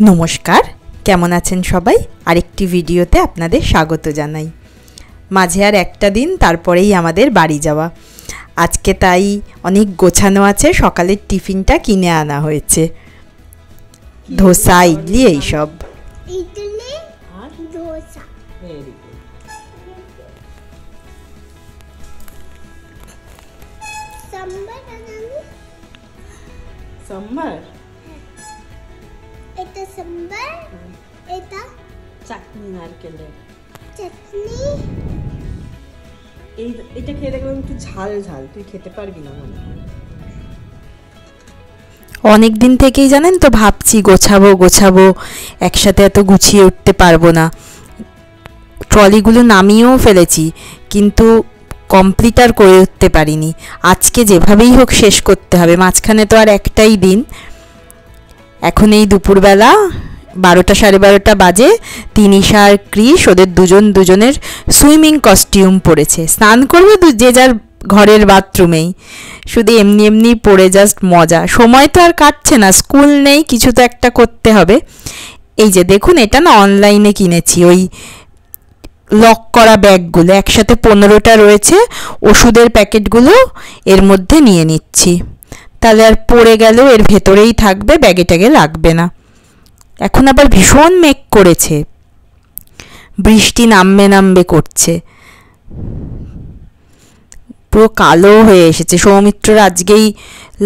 নমস্কার, কেমন আছেন সবাই? আরেকটি ভিডিওতে আপনাদের স্বাগত জানাই। মাঝে আর একটা দিন, তারপরেই আমাদের বাড়ি যাওয়া। আজকে তাই অনেক গোছানো আছে। সকালের টিফিনটা কিনে আনা হয়েছে, ধোসা, ইডলি এইসব। सांबार এটা सांबार এটা চাটনি নারকেলের চাটনি। এটা খেয়ে দেখলাম একটু ঝাল ঝাল, তুই খেতে পারবি না মনে হয়। অনেক দিন থেকেই জানেন তো ভাবছি গোছাবো, একসাথে এত গুছিয়ে উঠতে পারবো না। ট্রলিগুলো নামিয়েও ফেলেছি, কিন্তু কমপ্লিট আর করে উঠতে পারিনি। আজকে যেভাবেই হোক শেষ করতে হবে, মাঝখানে তো আর একটাই দিন। এখন এই দুপুরবেলা 12টা সাড়ে 12টা বাজে। তিনিশা আর ক্রিস ওদের দুজনের সুইমিং কস্টিউম পরেছে। স্নান করবে যে যার ঘরের বাথরুমেই, শুধু এমনি পরে জাস্ট মজা। সময় তো আর কাটছে না, স্কুল নেই, কিছু তো একটা করতে হবে। এই যে দেখুন, এটা না অনলাইনে কিনেছি। ওই লক করা ব্যাগগুলো একসাথে 15টা রয়েছে। ওষুধের প্যাকেটগুলো এর মধ্যে নিয়ে নিচ্ছি, তাহলে আর পড়ে গেলেও এর ভেতরেই থাকবে, ব্যাগে ট্যাগে লাগবে না। এখন আবার ভীষণ মেঘ করেছে, বৃষ্টি নামবে করছে, পুরো কালো হয়ে এসেছে। সৌমিত্রর আজকেই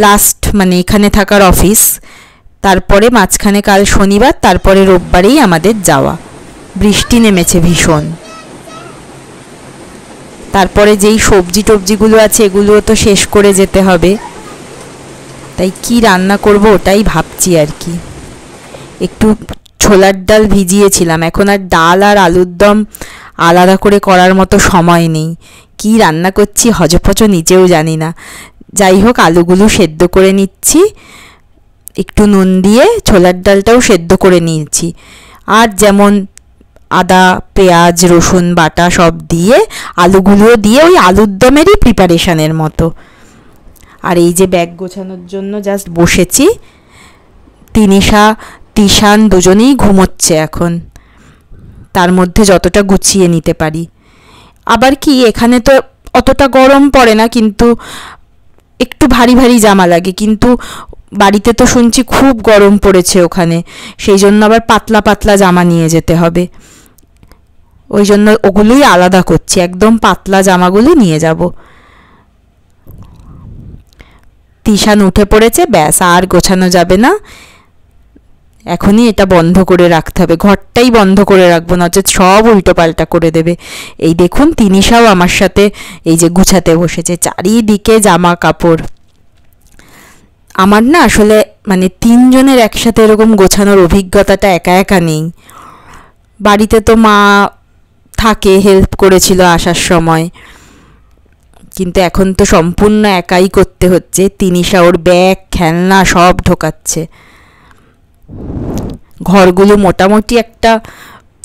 লাস্ট, মানে এখানে থাকার অফিস। তারপরে মাঝখানে কাল শনিবার, তারপরে রোববারেই আমাদের যাওয়া। বৃষ্টি নেমেছে ভীষণ। তারপরে যেই সবজি টবজিগুলো আছে এগুলোও তো শেষ করে যেতে হবে, তাই কি রান্না করব ওটাই ভাবছি আর কি। একটু ছোলার ডাল ভিজিয়েছিলাম, এখন আর ডাল আর আলুর দম আলাদা করে করার মতো সময় নেই। কি রান্না করছি হজপচ নিজেও জানি না। যাই হোক, আলুগুলো সেদ্ধ করে নিচ্ছি, একটু নুন দিয়ে ছোলার ডালটাও সেদ্ধ করে নিয়েছি। আর যেমন আদা পেঁয়াজ রসুন বাটা সব দিয়ে আলুগুলোও দিয়ে ওই আলুর দমেরই প্রিপারেশনের মতো। আর এই যে ব্যাগ গোছানোর জন্য জাস্ট বসেছি। তিনিশা তিশান দুজনেই ঘুমোচ্ছে এখন, তার মধ্যে যতটা গুছিয়ে নিতে পারি। আবার কি, এখানে তো অতটা গরম পড়ে না, কিন্তু একটু ভারী জামা লাগে। কিন্তু বাড়িতে তো শুনছি খুব গরম পড়েছে ওখানে, সেই জন্য আবার পাতলা জামা নিয়ে যেতে হবে। ওই জন্য ওগুলোই আলাদা করছি, একদম পাতলা জামাগুলো নিয়ে যাব। তিশান উঠে পড়েছে, ব্যাস আর গোছানো যাবে না। এখনই এটা বন্ধ করে রাখতে হবে, ঘরটাই বন্ধ করে রাখবো, নচেত সব উল্টো পাল্টা করে দেবে। এই দেখুন, তিনিশাও আমার সাথে এই যে গুছাতে বসেছে, চারিদিকে জামা কাপড়। আমার না আসলে মানে 3 জনের একসাথে এরকম গোছানোর অভিজ্ঞতাটা একা নেই। বাড়িতে তো মা থাকে, হেল্প করেছিল আসার সময়, কিন্তু এখন তো সম্পূর্ণ একাই করতে হচ্ছে। তিনিশা ওর ব্যাগ খেলনা সব ঢোকাচ্ছে। ঘরগুলো মোটামুটি একটা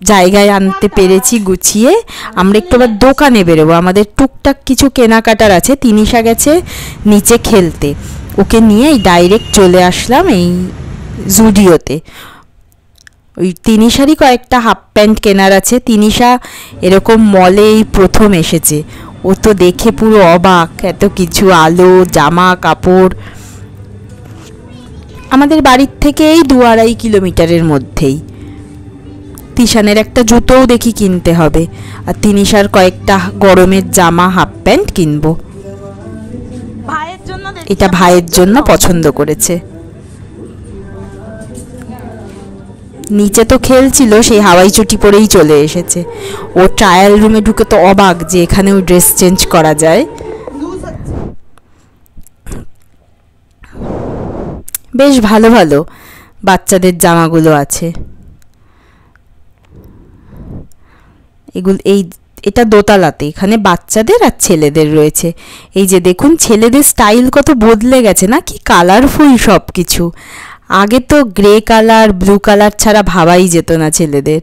জায়গায় আনতে পেরেছি গুছিয়ে। আমরা একটু আবার দোকানে বেরোবো, আমাদের টুকটাক কিছু কেনাকাটার আছে। তিনিশা গেছে নিচে খেলতে, ওকে নিয়ে ডাইরেক্ট চলে আসলাম এই জুডিওতে। ওই তিনিশারই কয়েকটা হাফ প্যান্ট কেনার আছে। তিনিশা এরকম মলে এই প্রথম এসেছে, ও তো দেখে পুরো অবাক, এত কিছু আলো জামা কাপড়। আমাদের বাড়ির থেকে এই 2-2.5 কিলোমিটারের মধ্যেই। তিশানের একটা জুতোও দেখি কিনতে হবে, আর তিনিশার কয়েকটা গরমের জামা হাফ প্যান্ট কিনবো। এটা ভাইয়ের জন্য পছন্দ করেছে। নিচে তো খেলছিল, সেই হাওয়াই চটি পরেই চলে এসেছে। ও ট্রায়াল রুমে ঢুকে তো অবাক যে এখানেও ড্রেস চেঞ্জ করা যায়। বেশ ভালো বাচ্চাদের জামাগুলো আছে। এটা দোতলাতে, এখানে বাচ্চাদের আর ছেলেদের রয়েছে। এই যে দেখুন, ছেলেদের স্টাইল কত বদলে গেছে না, কি কালারফুল সব কিছু। আগে তো গ্রে কালার ব্লু কালার ছাড়া ভাবাই যেত না ছেলেদের।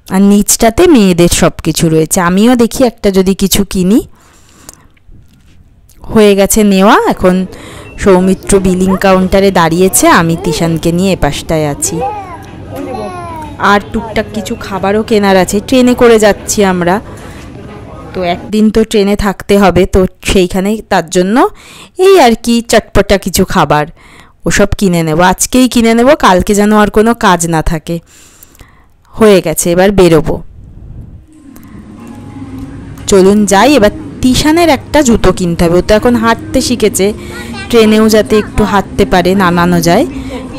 আর নিচটাতে মেয়েদের সব কিছু রয়েছে। আমিও দেখি একটা যদি কিছু কিনি। হয়ে গেছে নেওয়া। এখন সৌমিত্র বিলিং কাউন্টারে দাঁড়িয়েছে, আমি তিশানকে নিয়ে এপাশটায় আছি। আর টুকটাক কিছু খাবারও কেনার আছে, ট্রেনে করে যাচ্ছি আমরা, তো একদিন তো ট্রেনে থাকতে হবে, তো সেইখানে তার জন্য এই আর কি চটপটা কিছু খাবার ওসব কিনে নেব, আজকেই কিনে নেব, কালকে যেন আর কোনো কাজ না থাকে। হয়ে গেছে, এবার বেরোবো, চলুন যাই। এবার তিশানের একটা জুতো কিনতে হবে, ও তো এখন হাঁটতে শিখেছে, ট্রেনেও যাতে একটু হাঁটতে পারে, নামানো যায়,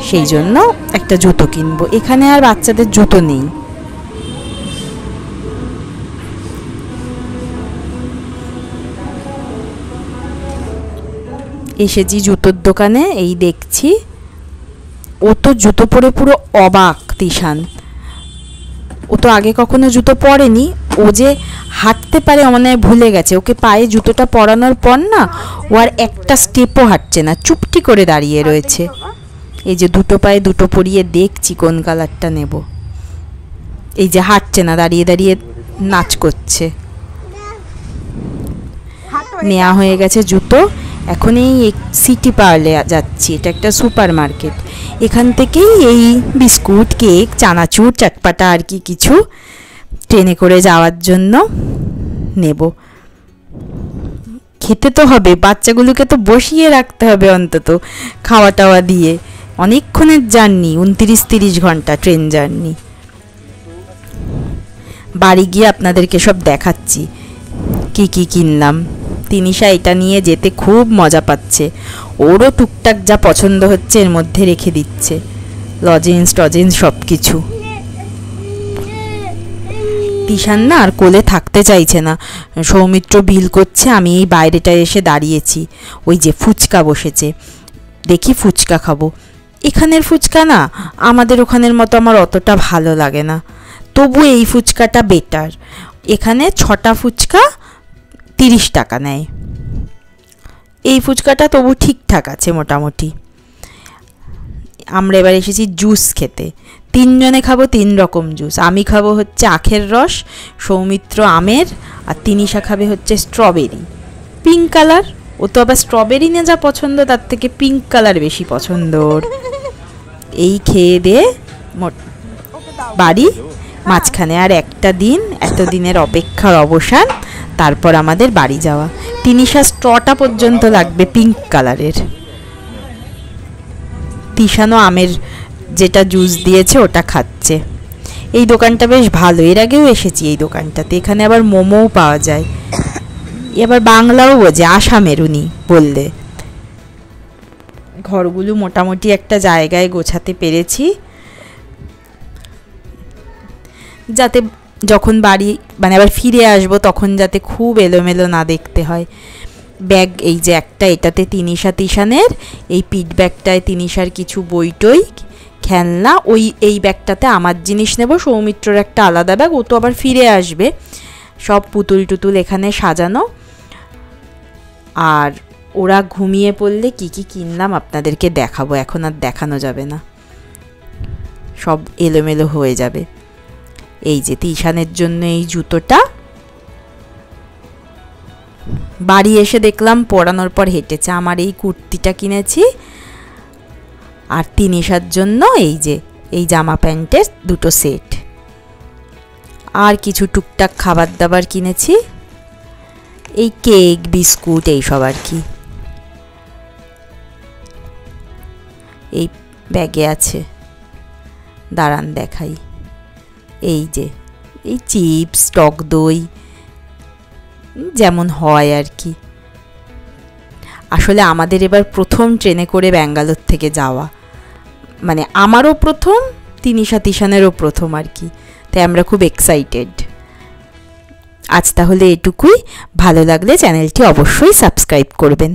সেই জন্য একটা জুতো কিনবো। এখানে আর বাচ্চাদের জুতো নেই। এসেছি জুতোর দোকানে, এই দেখছি, ও তো জুতো পরে পুরো অবাক তিশান, ও তো আগে কখনো জুতো পরেনি, ও যে হাঁটতে পারে মানে ভুলে গেছে। ওকে পায়ে জুতোটা পরানোর পর না ও আর একটা স্টেপও হাঁটছে না, চুপটি করে দাঁড়িয়ে রয়েছে। এই যে দুটো পায়ে দুটো পরিয়ে দেখছি কোন কালারটা নেব। এই যে হাঁটছে না, দাঁড়িয়ে দাঁড়িয়ে নাচ করছে। নেওয়া হয়ে গেছে জুতো, এখন এই সিটি পার্লে যাচ্ছি, এটা একটা সুপার মার্কেট, এখান থেকেই এই বিস্কুট, কেক, চানাচুর, চটপাটা আর কি কিছু ট্রেনে করে যাওয়ার জন্য নেব। খেতে তো হবে, বাচ্চাগুলোকে তো বসিয়ে রাখতে হবে অন্তত খাওয়া টাওয়া দিয়ে, অনেকক্ষণের জার্নি, 29-30 ঘন্টা ট্রেন জার্নি। বাড়ি গিয়ে আপনাদেরকে সব দেখাচ্ছি কি কি কিনলাম। তিনিশা এটা নিয়ে যেতে খুব মজা পাচ্ছে, ওরও টুকটাক যা পছন্দ হচ্ছে এর মধ্যে রেখে দিচ্ছে, লজেন্স টজেন্স সব কিছু। তিশান না আর কোলে থাকতে চাইছে না, সৌমিত্র বিল করছে, আমি এই বাইরেটায় এসে দাঁড়িয়েছি, ওই যে ফুচকা বসেছে, দেখি ফুচকা খাবো। এখানের ফুচকা না আমাদের ওখানের মতো আমার অতটা ভালো লাগে না, তবু এই ফুচকাটা বেটার। এখানে 6টা ফুচকা 30 টাকা নেয়, এই ফুচকাটা তবু ঠিকঠাক আছে মোটামুটি। আমরা এবার এসেছি জুস খেতে, 3 জনে খাবো 3 রকম জুস। আমি খাবো হচ্ছে আখের রস, সৌমিত্র আমের, আর তিনিশা খাবে হচ্ছে স্ট্রবেরি, পিঙ্ক কালার। ও তো আবার স্ট্রবেরি না যা পছন্দ তার থেকে পিঙ্ক কালার বেশি পছন্দ ওর। এই খেয়ে দিয়ে বাড়ি, মাঝখানে আর একটা দিন, এতদিনের অপেক্ষার অবসান, তারপর আমাদের বাড়ি যাওয়া। তিনিশা স্ট্রটা পর্যন্ত লাগবে পিঙ্ক কালারের। তিশানও আমের যেটা জুস দিয়েছে ওটা খাচ্ছে। এই দোকানটা বেশ ভালো, এর আগেও এসেছি এই দোকানটাতে, এখানে আবার মোমোও পাওয়া যায়, এবার বাংলাও বোঝে, আসামের উনি বললে। ঘরগুলো মোটামুটি একটা জায়গায় গোছাতে পেরেছি, যাতে যখন বাড়ি মানে আবার ফিরে আসবো তখন যাতে খুব এলোমেলো না দেখতে হয়। ব্যাগ এই যে একটা, এটাতে তিনিশা তিশানের, এই পিঠ ব্যাগটায় তিনিশার কিছু বই টই খেলনা, ওই এই ব্যাগটাতে আমার জিনিস নেব, সৌমিত্রর একটা আলাদা ব্যাগ, ও তো আবার ফিরে আসবে। সব পুতুল টুতুল এখানে সাজানো, আর ওরা ঘুমিয়ে পড়লে কি কি কিনলাম আপনাদেরকে দেখাবো, এখন আর দেখানো যাবে না, সব এলোমেলো হয়ে যাবে। এই যে তিশানের জন্য এই জুতোটা, বাড়ি এসে দেখলাম পরানোর পর হেঁটেছে। আমার এই কুর্তিটা কিনেছি, আর তিনিশার জন্য এই যে এই জামা প্যান্টের 2টো সেট, আর কিছু টুকটাক খাবার দাবার কিনেছি, এই কেক, বিস্কুট, এই সব আর কি এই ব্যাগে আছে। দাঁড়ান দেখাই, এই যে এই চিপস, টক দই, যেমন হয় আর কি। আসলে আমাদের এবার প্রথম ট্রেনে করে ব্যাঙ্গালোর থেকে যাওয়া, মানে আমারও প্রথম, তিনিশা তিশানেরও প্রথম আর কি, তাই আমরা খুব এক্সাইটেড। আজ তাহলে এটুকুই, ভালো লাগলে চ্যানেলটি অবশ্যই সাবস্ক্রাইব করবেন।